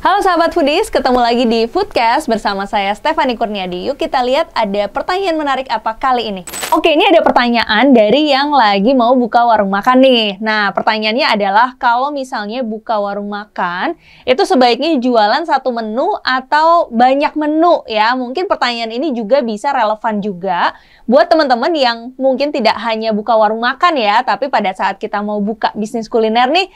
Halo sahabat foodies, ketemu lagi di Foodcast bersama saya Stephanie Kurniadi. Yuk kita lihat ada pertanyaan menarik apa kali ini. Oke, ini ada pertanyaan dari yang lagi mau buka warung makan nih. Nah, pertanyaannya adalah kalau misalnya buka warung makan, itu sebaiknya jualan satu menu atau banyak menu ya? Mungkin pertanyaan ini juga bisa relevan juga buat teman-teman yang mungkin tidak hanya buka warung makan ya, tapi pada saat kita mau buka bisnis kuliner nih,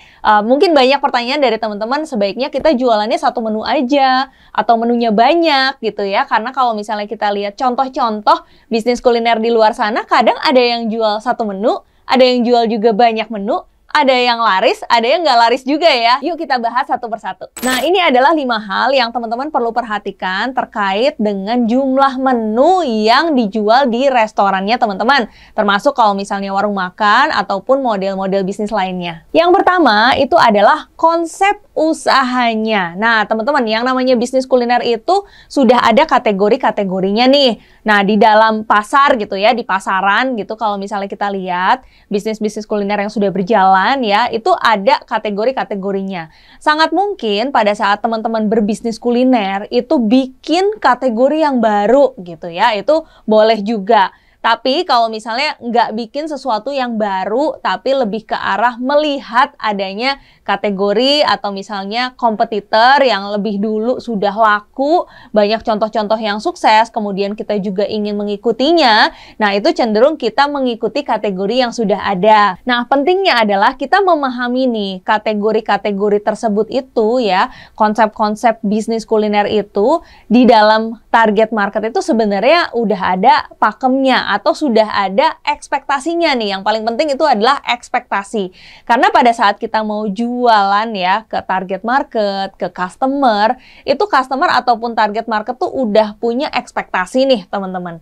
mungkin banyak pertanyaan dari teman-teman sebaiknya kita jualannya satu menu aja atau menunya banyak gitu ya, karena kalau misalnya kita lihat contoh-contoh bisnis kuliner di luar sana, kadang ada yang jual satu menu, ada yang jual juga banyak menu, ada yang laris, ada yang nggak laris juga ya. Yuk kita bahas satu persatu. Nah, ini adalah 5 hal yang teman-teman perlu perhatikan terkait dengan jumlah menu yang dijual di restorannya teman-teman. Termasuk kalau misalnya warung makan ataupun model-model bisnis lainnya. Yang pertama itu adalah konsep usahanya. Nah, teman-teman, yang namanya bisnis kuliner itu sudah ada kategori-kategorinya nih. Nah, di dalam pasar gitu ya, di pasaran gitu, kalau misalnya kita lihat bisnis-bisnis kuliner yang sudah berjalan ya, itu ada kategori-kategorinya. Sangat mungkin pada saat teman-teman berbisnis kuliner itu bikin kategori yang baru gitu ya, itu boleh juga. Tapi kalau misalnya nggak bikin sesuatu yang baru, tapi lebih ke arah melihat adanya kategori atau misalnya kompetitor yang lebih dulu sudah laku, banyak contoh-contoh yang sukses, kemudian kita juga ingin mengikutinya, nah itu cenderung kita mengikuti kategori yang sudah ada. Nah, pentingnya adalah kita memahami nih kategori-kategori tersebut itu ya, konsep-konsep bisnis kuliner itu di dalam target market itu sebenarnya udah ada pakemnya atau sudah ada ekspektasinya nih. Yang paling penting itu adalah ekspektasi. Karena pada saat kita mau jualan ya ke target market, ke customer, itu customer ataupun target market tuh udah punya ekspektasi nih teman-teman.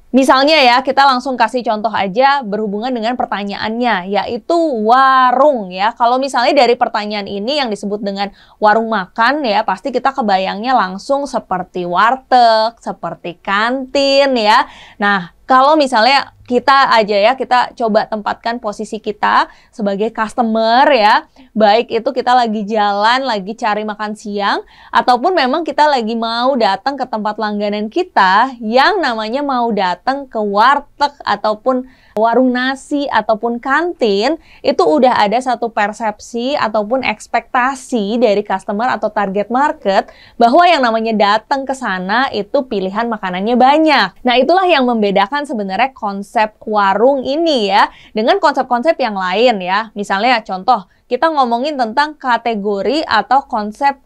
Misalnya ya, kita langsung kasih contoh aja berhubungan dengan pertanyaannya, yaitu warung ya. Kalau misalnya dari pertanyaan ini yang disebut dengan warung makan ya, pasti kita kebayangnya langsung seperti warteg, seperti kantin ya. Nah, kalau misalnya kita aja ya, kita coba tempatkan posisi kita sebagai customer ya. Baik itu kita lagi jalan, lagi cari makan siang, ataupun memang kita lagi mau datang ke tempat langganan kita yang namanya mau datang ke warteg ataupun warung nasi ataupun kantin, itu udah ada satu persepsi ataupun ekspektasi dari customer atau target market bahwa yang namanya datang ke sana itu pilihan makanannya banyak. Nah, itulah yang membedakan sebenarnya konsep warung ini ya dengan konsep-konsep yang lain ya. Misalnya contoh, kita ngomongin tentang kategori atau konsep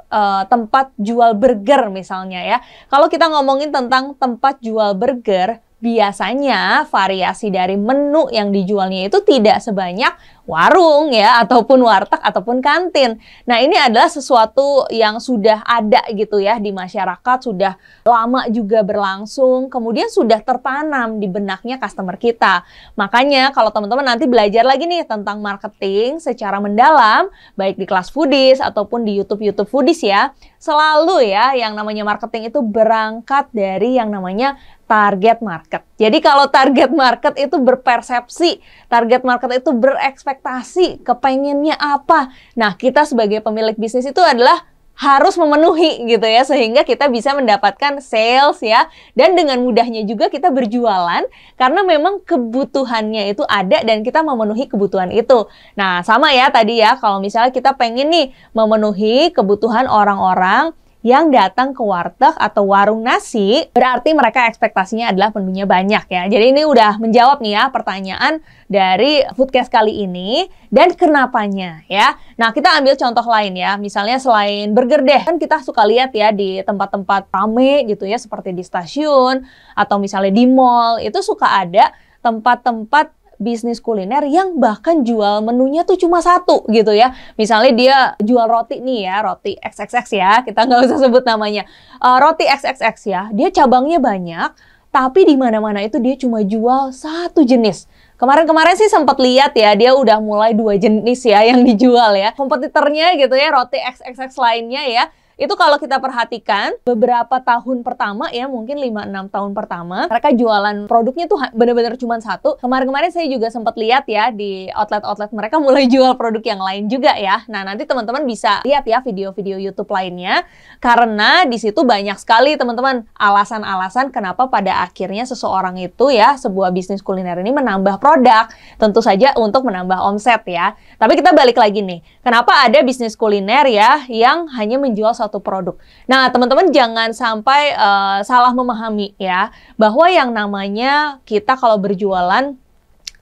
tempat jual burger misalnya ya. Kalau kita ngomongin tentang tempat jual burger, biasanya variasi dari menu yang dijualnya itu tidak sebanyak warung ya, ataupun warteg, ataupun kantin. Nah, ini adalah sesuatu yang sudah ada gitu ya di masyarakat, sudah lama juga berlangsung, kemudian sudah tertanam di benaknya customer kita. Makanya kalau teman-teman nanti belajar lagi nih tentang marketing secara mendalam, baik di kelas foodies ataupun di YouTube foodies ya, selalu ya yang namanya marketing itu berangkat dari yang namanya target market. Jadi kalau target market itu berpersepsi, target market itu berekspektasi, kepengennya apa. Nah, kita sebagai pemilik bisnis itu adalah harus memenuhi gitu ya, sehingga kita bisa mendapatkan sales ya, dan dengan mudahnya juga kita berjualan karena memang kebutuhannya itu ada dan kita memenuhi kebutuhan itu. Nah, sama ya tadi ya, kalau misalnya kita pengen nih memenuhi kebutuhan orang-orang yang datang ke warteg atau warung nasi, berarti mereka ekspektasinya adalah menunya banyak ya. Jadi ini udah menjawab nih ya pertanyaan dari Foodcast kali ini dan kenapanya ya. Nah, kita ambil contoh lain ya. Misalnya selain burger deh, kan kita suka lihat ya di tempat-tempat rame gitu ya, seperti di stasiun atau misalnya di mall, itu suka ada tempat-tempat bisnis kuliner yang bahkan jual menunya tuh cuma satu gitu ya. Misalnya dia jual roti nih ya, roti XXX ya, kita nggak usah sebut namanya. Roti XXX ya, dia cabangnya banyak, tapi di mana-mana itu dia cuma jual satu jenis. Kemarin-kemarin sih sempat lihat ya, dia udah mulai 2 jenis ya yang dijual ya. Kompetitornya gitu ya, roti XXX lainnya ya, itu kalau kita perhatikan beberapa tahun pertama ya, mungkin 5-6 tahun pertama, mereka jualan produknya tuh bener-bener cuma satu. Kemarin-kemarin saya juga sempat lihat ya di outlet-outlet mereka mulai jual produk yang lain juga ya. Nah, nanti teman-teman bisa lihat ya video-video YouTube lainnya, karena di situ banyak sekali teman-teman alasan-alasan kenapa pada akhirnya seseorang itu ya, sebuah bisnis kuliner ini menambah produk. Tentu saja untuk menambah omset ya. Tapi kita balik lagi nih, kenapa ada bisnis kuliner ya yang hanya menjual satu produk. Nah, teman-teman jangan sampai salah memahami ya, bahwa yang namanya kita kalau berjualan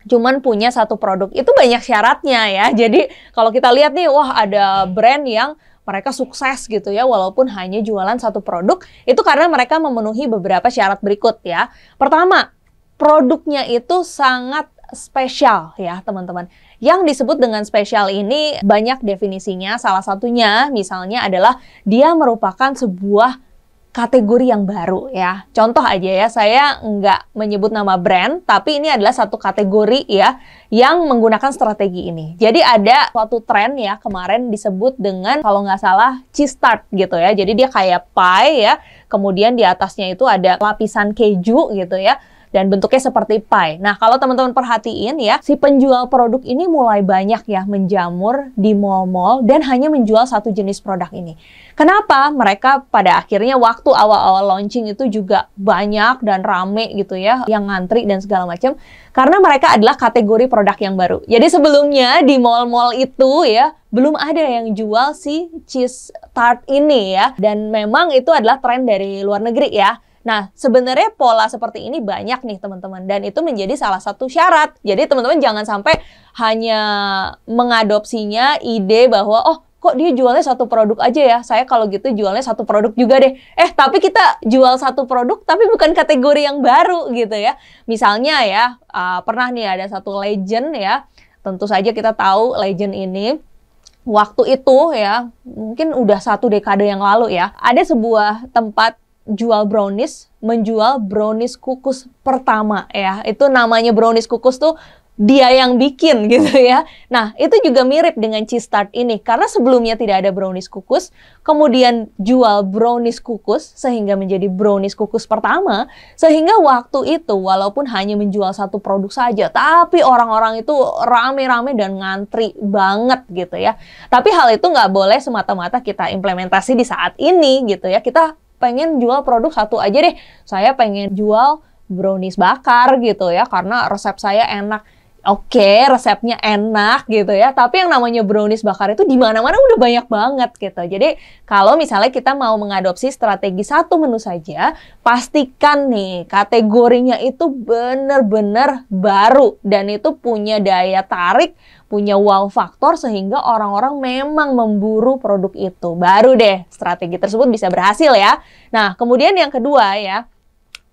cuman punya satu produk, itu banyak syaratnya ya. Jadi kalau kita lihat nih, wah ada brand yang mereka sukses gitu ya, walaupun hanya jualan satu produk, itu karena mereka memenuhi beberapa syarat berikut ya. Pertama, produknya itu sangat spesial ya teman-teman. Yang disebut dengan spesial ini banyak definisinya, salah satunya misalnya adalah dia merupakan sebuah kategori yang baru ya. Contoh aja ya, saya nggak menyebut nama brand, tapi ini adalah satu kategori ya yang menggunakan strategi ini. Jadi ada suatu tren ya kemarin disebut dengan kalau nggak salah cheese tart gitu ya. Jadi dia kayak pie ya, kemudian di atasnya itu ada lapisan keju gitu ya. Dan bentuknya seperti pie. Nah, kalau teman-teman perhatiin ya, si penjual produk ini mulai banyak ya menjamur di mall-mall dan hanya menjual satu jenis produk ini. Kenapa? Mereka pada akhirnya waktu awal-awal launching itu juga banyak dan rame gitu ya, yang ngantri dan segala macam. Karena mereka adalah kategori produk yang baru. Jadi sebelumnya di mall-mall itu ya, belum ada yang jual si cheese tart ini ya. Dan memang itu adalah tren dari luar negeri ya. Nah, sebenarnya pola seperti ini banyak nih teman-teman, dan itu menjadi salah satu syarat. Jadi teman-teman jangan sampai hanya mengadopsinya ide bahwa, oh kok dia jualnya satu produk aja ya, saya kalau gitu jualnya satu produk juga deh. Tapi kita jual satu produk, tapi bukan kategori yang baru gitu ya. Misalnya ya, pernah nih ada satu legend ya, tentu saja kita tahu legend ini, waktu itu ya, mungkin udah 1 dekade yang lalu ya, ada sebuah tempat jual brownies, menjual brownies kukus pertama ya. Itu namanya brownies kukus tuh dia yang bikin gitu ya. Nah, itu juga mirip dengan cheese tart ini. Karena sebelumnya tidak ada brownies kukus, kemudian jual brownies kukus sehingga menjadi brownies kukus pertama. Sehingga waktu itu walaupun hanya menjual satu produk saja, tapi orang-orang itu rame-rame dan ngantri banget gitu ya. Tapi hal itu nggak boleh semata-mata kita implementasi di saat ini gitu ya. Kita pengen jual produk satu aja deh. Saya pengen jual brownies bakar gitu ya, karena resep saya enak. Oke, resepnya enak gitu ya, tapi yang namanya brownies bakar itu di mana-mana udah banyak banget gitu. Jadi kalau misalnya kita mau mengadopsi strategi satu menu saja, pastikan nih kategorinya itu bener-bener baru dan itu punya daya tarik, punya wow faktor sehingga orang-orang memang memburu produk itu. Baru deh strategi tersebut bisa berhasil ya. Nah, kemudian yang kedua ya,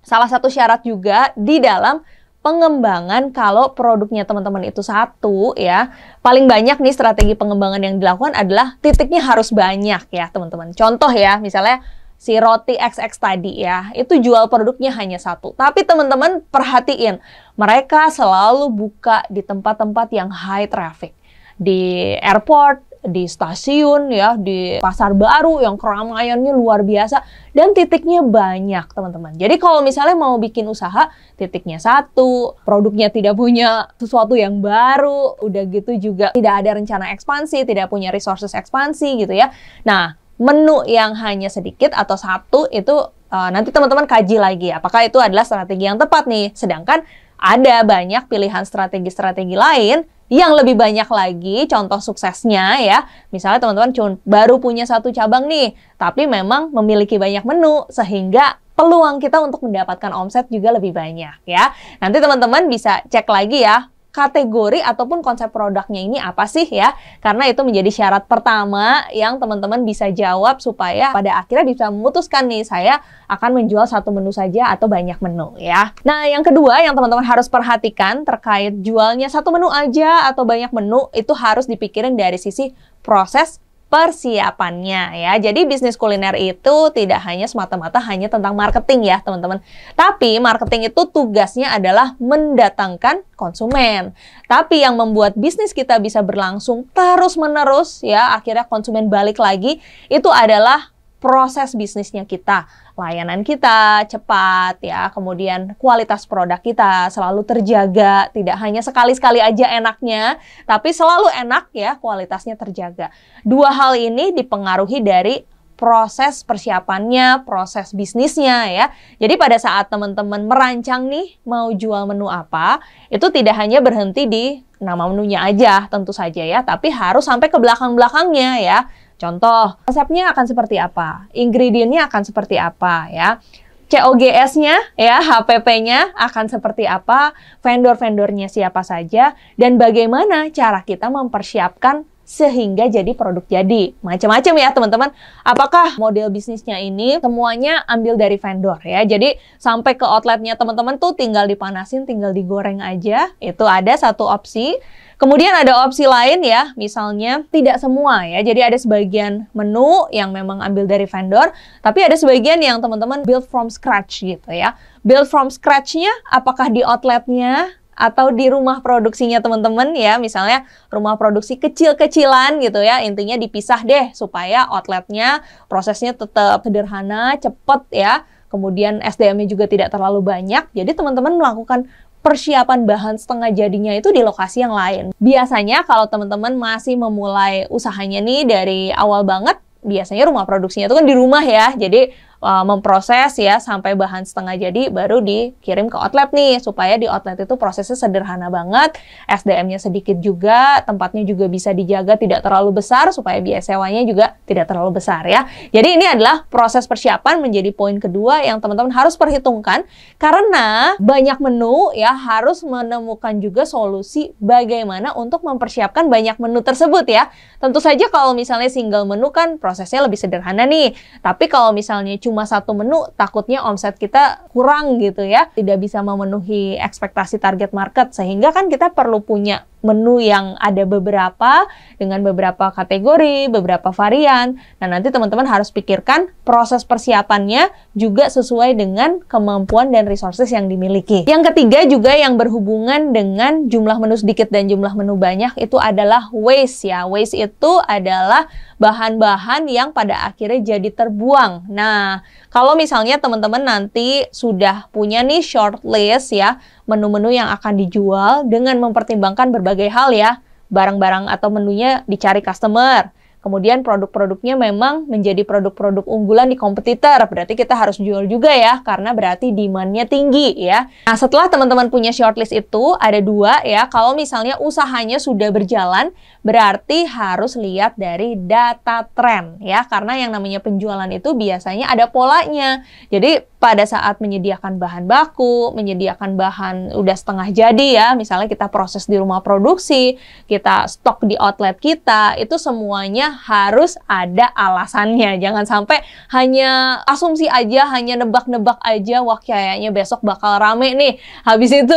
salah satu syarat juga di dalam pengembangan kalau produknya teman-teman itu satu ya, paling banyak nih strategi pengembangan yang dilakukan adalah titiknya harus banyak ya teman-teman. Contoh ya, misalnya si roti XX tadi ya, itu jual produknya hanya satu. Tapi teman-teman perhatiin, mereka selalu buka di tempat-tempat yang high traffic. Di airport, di stasiun ya, di pasar baru yang keramaiannya luar biasa. Dan titiknya banyak teman-teman. Jadi kalau misalnya mau bikin usaha, titiknya satu, produknya tidak punya sesuatu yang baru, udah gitu juga tidak ada rencana ekspansi, tidak punya resources ekspansi gitu ya. Nah, menu yang hanya sedikit atau satu itu nanti teman-teman kaji lagi apakah itu adalah strategi yang tepat nih. Sedangkan ada banyak pilihan strategi-strategi lain yang lebih banyak lagi contoh suksesnya ya. Misalnya teman-teman cuma baru punya satu cabang nih, tapi memang memiliki banyak menu sehingga peluang kita untuk mendapatkan omset juga lebih banyak ya. Nanti teman-teman bisa cek lagi ya, kategori ataupun konsep produknya ini apa sih ya? Karena itu menjadi syarat pertama yang teman-teman bisa jawab supaya pada akhirnya bisa memutuskan nih, saya akan menjual satu menu saja atau banyak menu ya. Nah, yang kedua yang teman-teman harus perhatikan terkait jualnya satu menu aja atau banyak menu, itu harus dipikirin dari sisi proses persiapannya ya. Jadi bisnis kuliner itu tidak hanya semata-mata hanya tentang marketing ya teman-teman. Tapi marketing itu tugasnya adalah mendatangkan konsumen. Tapi yang membuat bisnis kita bisa berlangsung terus-menerus ya, akhirnya konsumen balik lagi, itu adalah proses bisnisnya kita, layanan kita cepat ya, kemudian kualitas produk kita selalu terjaga, tidak hanya sekali-sekali aja enaknya, tapi selalu enak ya, kualitasnya terjaga. Dua hal ini dipengaruhi dari proses persiapannya, proses bisnisnya ya. Jadi pada saat teman-teman merancang nih mau jual menu apa, itu tidak hanya berhenti di nama menunya aja tentu saja ya, tapi harus sampai ke belakang-belakangnya ya. Contoh, resepnya akan seperti apa, ingredientnya akan seperti apa ya, COGS-nya ya, HPP-nya akan seperti apa, vendor-vendornya siapa saja, dan bagaimana cara kita mempersiapkan sehingga jadi produk jadi. Macam-macam ya teman-teman. Apakah model bisnisnya ini semuanya ambil dari vendor ya. Jadi sampai ke outletnya teman-teman tuh tinggal dipanasin, tinggal digoreng aja. Itu ada satu opsi. Kemudian ada opsi lain ya, misalnya tidak semua ya. Jadi ada sebagian menu yang memang ambil dari vendor, tapi ada sebagian yang teman-teman build from scratch gitu ya. Build from scratch-nya apakah di outletnya atau di rumah produksinya teman-teman ya, misalnya rumah produksi kecil-kecilan gitu ya, intinya dipisah deh supaya outletnya prosesnya tetap sederhana, cepet ya, kemudian SDM-nya juga tidak terlalu banyak, jadi teman-teman melakukan persiapan bahan setengah jadinya itu di lokasi yang lain. Biasanya kalau teman-teman masih memulai usahanya nih dari awal banget, biasanya rumah produksinya itu kan di rumah ya, jadi memproses ya sampai bahan setengah jadi baru dikirim ke outlet nih, supaya di outlet itu prosesnya sederhana banget, SDM-nya sedikit juga, tempatnya juga bisa dijaga tidak terlalu besar supaya biaya sewanya juga tidak terlalu besar ya. Jadi ini adalah proses persiapan menjadi poin kedua yang teman-teman harus perhitungkan, karena banyak menu ya, harus menemukan juga solusi bagaimana untuk mempersiapkan banyak menu tersebut ya. Tentu saja kalau misalnya single menu kan prosesnya lebih sederhana nih, tapi kalau misalnya cuma satu menu, takutnya omset kita kurang gitu ya, tidak bisa memenuhi ekspektasi target market, sehingga kan kita perlu punya menu yang ada beberapa dengan beberapa kategori, beberapa varian. Nah, nanti teman-teman harus pikirkan proses persiapannya juga sesuai dengan kemampuan dan resources yang dimiliki. Yang ketiga juga yang berhubungan dengan jumlah menu sedikit dan jumlah menu banyak itu adalah waste ya. Waste itu adalah bahan-bahan yang pada akhirnya jadi terbuang. Nah, kalau misalnya teman-teman nanti sudah punya nih shortlist ya, menu-menu yang akan dijual dengan mempertimbangkan berbagai hal ya, barang-barang atau menunya dicari customer, kemudian produk-produknya memang menjadi produk-produk unggulan di kompetitor, berarti kita harus jual juga ya, karena berarti demand-nya tinggi ya. Nah, setelah teman-teman punya shortlist itu, ada dua ya, kalau misalnya usahanya sudah berjalan, berarti harus lihat dari data tren ya, karena yang namanya penjualan itu biasanya ada polanya. Jadi pada saat menyediakan bahan baku, menyediakan bahan udah setengah jadi ya, misalnya kita proses di rumah produksi, kita stok di outlet kita, itu semuanya harus ada alasannya. Jangan sampai hanya asumsi aja, hanya nebak-nebak aja, wah kayaknya besok bakal rame nih, habis itu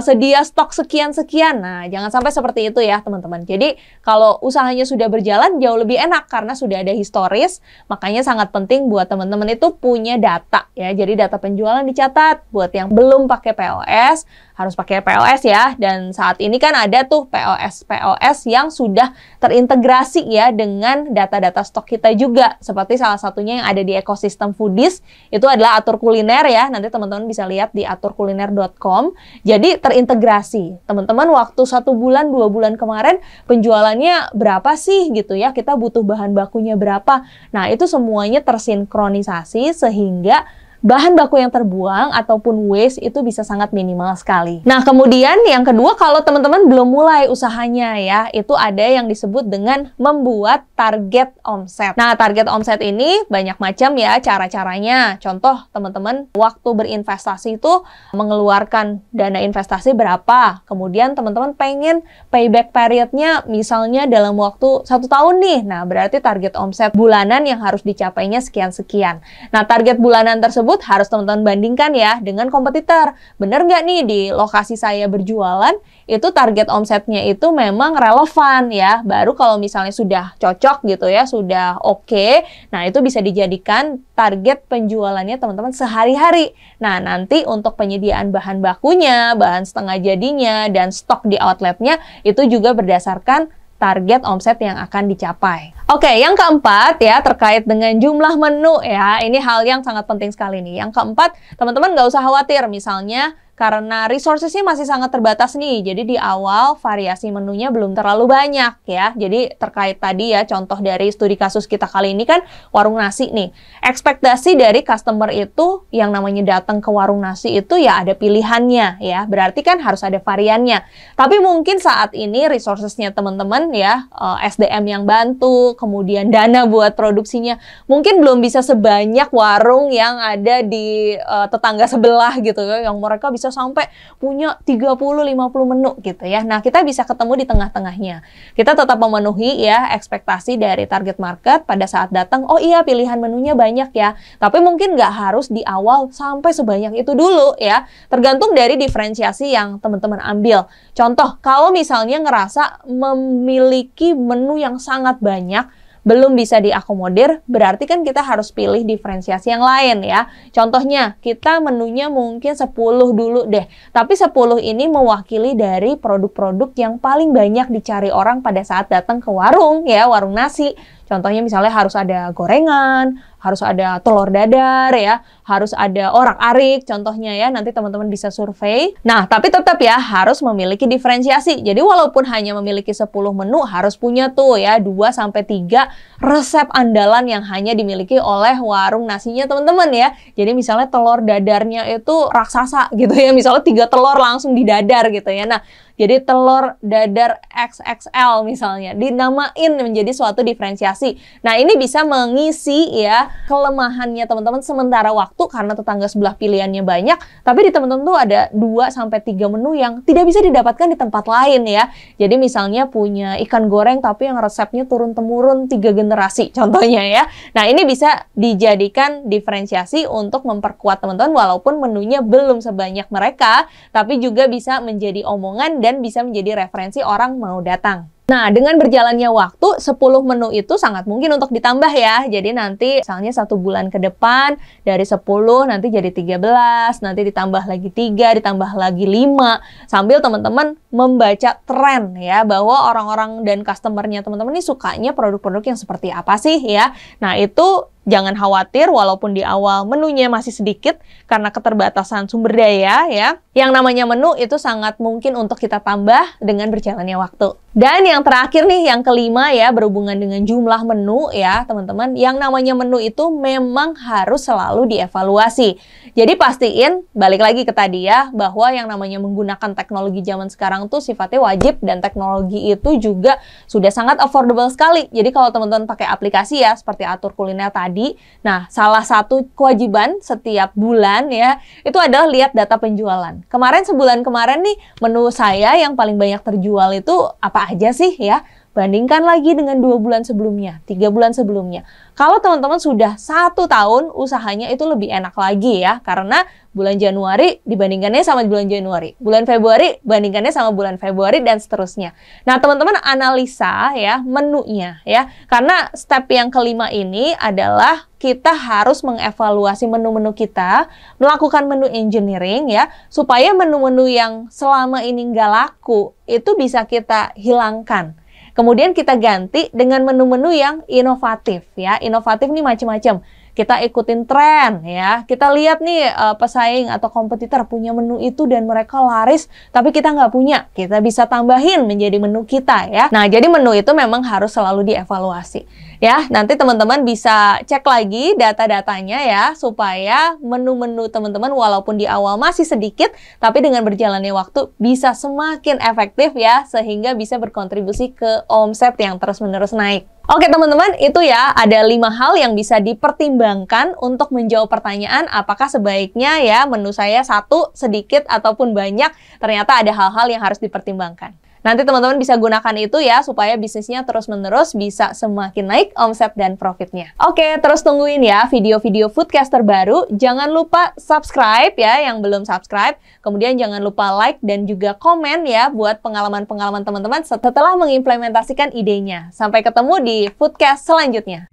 sedia stok sekian-sekian. Nah, jangan sampai seperti itu ya teman-teman. Jadi kalau usahanya sudah berjalan jauh lebih enak karena sudah ada historis, makanya sangat penting buat teman-teman itu punya data ya. Jadi data penjualan dicatat. Buat yang belum pakai POS, harus pakai POS ya. Dan saat ini kan ada tuh POS yang sudah terintegrasi ya dengan data-data stok kita juga. Seperti salah satunya yang ada di ekosistem Foodies, itu adalah Atur Kuliner ya. Nanti teman-teman bisa lihat di aturkuliner.com. Jadi terintegrasi. Teman-teman waktu 1 bulan, 2 bulan kemarin penjualannya berapa sih gitu ya. Kita butuh bahan bakunya berapa. Nah, itu semuanya tersinkronisasi sehingga bahan baku yang terbuang ataupun waste itu bisa sangat minimal sekali. Nah, kemudian yang kedua, kalau teman-teman belum mulai usahanya ya, itu ada yang disebut dengan membuat target omset. Nah, target omset ini banyak macam ya cara-caranya. Contoh, teman-teman waktu berinvestasi itu mengeluarkan dana investasi berapa. Kemudian teman-teman pengen payback periodnya misalnya dalam waktu 1 tahun nih. Nah, berarti target omset bulanan yang harus dicapainya sekian-sekian. Nah, target bulanan tersebut harus teman-teman bandingkan ya dengan kompetitor. Bener nggak nih di lokasi saya berjualan, itu target omsetnya itu memang relevan ya. Baru kalau misalnya sudah cocok gitu ya, sudah oke, nah itu bisa dijadikan target penjualannya teman-teman sehari-hari. Nah, nanti untuk penyediaan bahan bakunya, bahan setengah jadinya, dan stok di outletnya, itu juga berdasarkan target omset yang akan dicapai. Oke, yang keempat ya, terkait dengan jumlah menu ya, ini hal yang sangat penting sekali nih. Yang keempat, teman-teman nggak usah khawatir, misalnya karena resources-nya masih sangat terbatas nih, jadi di awal variasi menunya belum terlalu banyak ya. Jadi terkait tadi ya, contoh dari studi kasus kita kali ini kan warung nasi nih. Ekspektasi dari customer itu yang namanya datang ke warung nasi itu ya ada pilihannya ya, berarti kan harus ada variannya. Tapi mungkin saat ini resources-nya teman-teman ya, SDM yang bantu, kemudian dana buat produksinya, mungkin belum bisa sebanyak warung yang ada di tetangga sebelah gitu ya, yang mereka bisa sampai punya 30-50 menu gitu ya. Nah, kita bisa ketemu di tengah-tengahnya. Kita tetap memenuhi ya ekspektasi dari target market pada saat datang, oh iya pilihan menunya banyak ya. Tapi mungkin nggak harus di awal sampai sebanyak itu dulu ya. Tergantung dari diferensiasi yang teman-teman ambil. Contoh, kalau misalnya ngerasa memiliki menu yang sangat banyak, belum bisa diakomodir, berarti kan kita harus pilih diferensiasi yang lain ya. Contohnya, kita menunya mungkin 10 dulu deh. Tapi 10 ini mewakili dari produk-produk yang paling banyak dicari orang pada saat datang ke warung ya, warung nasi. Contohnya misalnya harus ada gorengan, harus ada telur dadar ya, harus ada orak-arik contohnya ya, nanti teman-teman bisa survei. Nah, tapi tetap ya harus memiliki diferensiasi. Jadi walaupun hanya memiliki 10 menu, harus punya tuh ya 2-3 resep andalan yang hanya dimiliki oleh warung nasinya teman-teman ya. Jadi misalnya telur dadarnya itu raksasa gitu ya, misalnya 3 telur langsung didadar gitu ya. Nah, jadi telur dadar XXL misalnya, dinamain menjadi suatu diferensiasi. Nah, ini bisa mengisi ya kelemahannya teman-teman sementara waktu karena tetangga sebelah pilihannya banyak, tapi di teman-teman tuh ada 2-3 menu yang tidak bisa didapatkan di tempat lain ya. Jadi misalnya punya ikan goreng tapi yang resepnya turun-temurun 3 generasi contohnya ya. Nah, ini bisa dijadikan diferensiasi untuk memperkuat teman-teman walaupun menunya belum sebanyak mereka, tapi juga bisa menjadi omongan dan bisa menjadi referensi orang mau datang. Nah, dengan berjalannya waktu, 10 menu itu sangat mungkin untuk ditambah ya. Jadi nanti misalnya 1 bulan ke depan, dari 10 nanti jadi 13, nanti ditambah lagi 3, ditambah lagi 5. Sambil teman-teman membaca tren ya, bahwa orang-orang dan customer-nya teman-teman ini sukanya produk-produk yang seperti apa sih ya. Nah, itu jangan khawatir walaupun di awal menunya masih sedikit karena keterbatasan sumber daya ya. Yang namanya menu itu sangat mungkin untuk kita tambah dengan berjalannya waktu. Dan yang terakhir nih, yang kelima ya, berhubungan dengan jumlah menu ya teman-teman. Yang namanya menu itu memang harus selalu dievaluasi. Jadi pastiin, balik lagi ke tadi ya, bahwa yang namanya menggunakan teknologi zaman sekarang tuh sifatnya wajib dan teknologi itu juga sudah sangat affordable sekali. Jadi kalau teman-teman pakai aplikasi ya, seperti Atur Kuliner tadi, nah salah satu kewajiban setiap bulan ya, itu adalah lihat data penjualan. Kemarin sebulan kemarin nih, menu saya yang paling banyak terjual itu apa aja sih ya? Bandingkan lagi dengan 2 bulan sebelumnya, 3 bulan sebelumnya. Kalau teman-teman sudah 1 tahun, usahanya itu lebih enak lagi ya. Karena bulan Januari dibandingkannya sama bulan Januari. Bulan Februari bandingkannya sama bulan Februari dan seterusnya. Nah, teman-teman analisa ya menunya ya. Karena step yang kelima ini adalah kita harus mengevaluasi menu-menu kita, melakukan menu engineering ya, supaya menu-menu yang selama ini nggak laku itu bisa kita hilangkan. Kemudian kita ganti dengan menu-menu yang inovatif ya. Inovatif nih macam-macam. Kita ikutin tren ya. Kita lihat nih pesaing atau kompetitor punya menu itu dan mereka laris, tapi kita nggak punya. Kita bisa tambahin menjadi menu kita ya. Nah, jadi menu itu memang harus selalu dievaluasi. Ya, nanti teman-teman bisa cek lagi data-datanya ya, supaya menu-menu teman-teman walaupun di awal masih sedikit, tapi dengan berjalannya waktu bisa semakin efektif ya, sehingga bisa berkontribusi ke omset yang terus-menerus naik. Oke teman-teman, itu ya ada 5 hal yang bisa dipertimbangkan untuk menjawab pertanyaan apakah sebaiknya ya menu saya 1, sedikit ataupun banyak. Ternyata ada hal-hal yang harus dipertimbangkan. Nanti teman-teman bisa gunakan itu ya supaya bisnisnya terus-menerus bisa semakin naik omset dan profitnya. Oke, terus tungguin ya video-video Foodcast terbaru. Jangan lupa subscribe ya yang belum subscribe. Kemudian jangan lupa like dan juga komen ya buat pengalaman-pengalaman teman-teman setelah mengimplementasikan idenya. Sampai ketemu di Foodcast selanjutnya.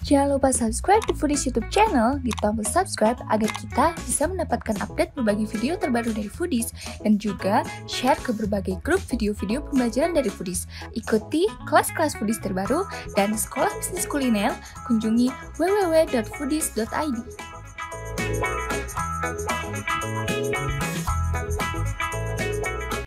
Jangan lupa subscribe di Foodies YouTube channel di tombol subscribe agar kita bisa mendapatkan update berbagai video terbaru dari Foodies dan juga share ke berbagai grup video-video pembelajaran dari Foodies. Ikuti kelas-kelas Foodies terbaru dan sekolah bisnis kuliner, kunjungi www.foodies.id.